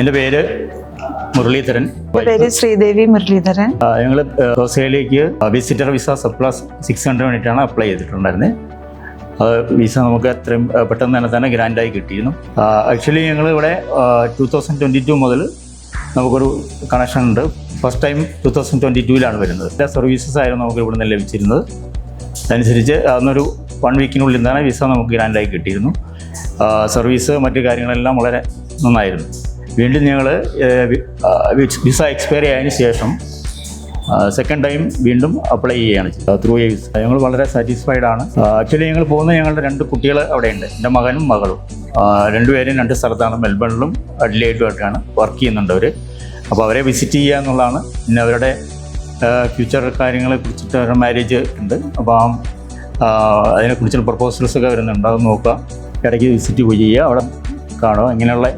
എൻ്റെ പേര് മുരളീധരൻ. പേര് ശ്രീദേവി മുരളീധരൻ. ഞങ്ങൾ ഓസ്ട്രേലിയയിലേക്ക് വിസിറ്റർ വിസ സർപ്ലസ് 600 വേണ്ടിയിട്ടാണ് അപ്ലൈ ചെയ്തിട്ടുണ്ടായിരുന്നത്. വിസ നമുക്ക് എത്രയും പെട്ടെന്ന് തന്നെ ഗ്രാൻഡായി കിട്ടിയിരുന്നു. ആക്ച്വലി ഞങ്ങൾ ഇവിടെ 2022 മുതൽ നമുക്കൊരു കണക്ഷൻ ഉണ്ട്. ഫസ്റ്റ് ടൈം 2022 വരുന്നത്. എല്ലാ സർവീസസ് ആയിരുന്നു നമുക്ക് ഇവിടെ നിന്ന് ലഭിച്ചിരുന്നത്. അതനുസരിച്ച് അന്നൊരു 1 വീക്കിനുള്ളിൽ തന്നെ വിസ നമുക്ക് ഗ്രാൻഡായി കിട്ടിയിരുന്നു. സർവീസ് മറ്റു കാര്യങ്ങളെല്ലാം വളരെ നന്നായിരുന്നു. വീണ്ടും ഞങ്ങൾ വിസ എക്സ്പയറി ആയതിനു ശേഷം സെക്കൻഡ് ടൈം വീണ്ടും അപ്ലൈ ചെയ്യുകയാണ് ത്രൂ എ വിസ. ഞങ്ങൾ വളരെ സാറ്റിസ്ഫൈഡ് ആണ്. ആക്ച്വലി ഞങ്ങൾ പോകുന്ന ഞങ്ങളുടെ 2 കുട്ടികൾ അവിടെയുണ്ട്, എൻ്റെ മകനും മകളും. രണ്ടുപേരും 2 സ്ഥലത്താണ്, മെൽബണിലും അഡ്ലേഡുമായിട്ടാണ് വർക്ക് ചെയ്യുന്നുണ്ട് അവർ. അപ്പോൾ അവരെ വിസിറ്റ് ചെയ്യുക എന്നുള്ളതാണ്. പിന്നെ അവരുടെ ഫ്യൂച്ചർ കാര്യങ്ങളെ കുറിച്ചിട്ട് അവരുടെ മാരേജ് ഉണ്ട്. അപ്പോൾ അതിനെക്കുറിച്ചുള്ള പ്രപ്പോസൽസൊക്കെ വരുന്നുണ്ട്, അത് നോക്കുക, ഇടയ്ക്ക് വിസിറ്റ് ചെയ്യുക, അവിടെ കാണുക. ഇങ്ങനെയുള്ള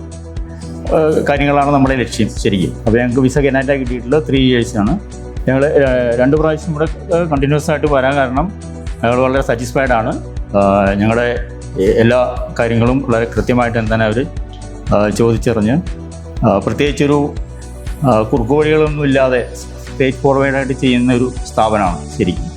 കാര്യങ്ങളാണ് നമ്മുടെ ലക്ഷ്യം ശരിക്കും. അപ്പോൾ ഞങ്ങൾക്ക് വിസ ഗ്രാൻഡായി കിട്ടിയിട്ടുള്ളത് 3 ഇയേഴ്സാണ്. ഞങ്ങൾ 2 പ്രാവശ്യം ഇവിടെ കണ്ടിന്യൂസ് ആയിട്ട് വരാൻ കാരണം ഞങ്ങൾ വളരെ സാറ്റിസ്ഫൈഡ് ആണ്. ഞങ്ങളുടെ എല്ലാ കാര്യങ്ങളും വളരെ കൃത്യമായിട്ട് തന്നെ അവർ ചോദിച്ചറിഞ്ഞ്, പ്രത്യേകിച്ചൊരു കുറുക്കുവഴികളൊന്നും ഇല്ലാതെ സ്ട്രേറ്റ് ഫോർവേഡായിട്ട് ചെയ്യുന്ന ഒരു സ്ഥാപനമാണ് ശരിക്കും.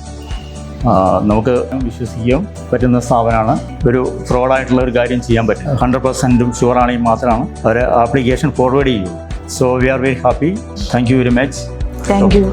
നമുക്ക് വിശ്വസിക്കാൻ പറ്റുന്ന സ്ഥാപനമാണ്. ഒരു ഫ്രോഡായിട്ടുള്ള ഒരു കാര്യം ചെയ്യാൻ പറ്റും. 100% ഷുവറാണെങ്കിൽ മാത്രമാണ് അവർ ആപ്ലിക്കേഷൻ ഫോർവേഡ് ചെയ്യുള്ളൂ. So we are very happy. Thank you very much. Thank you.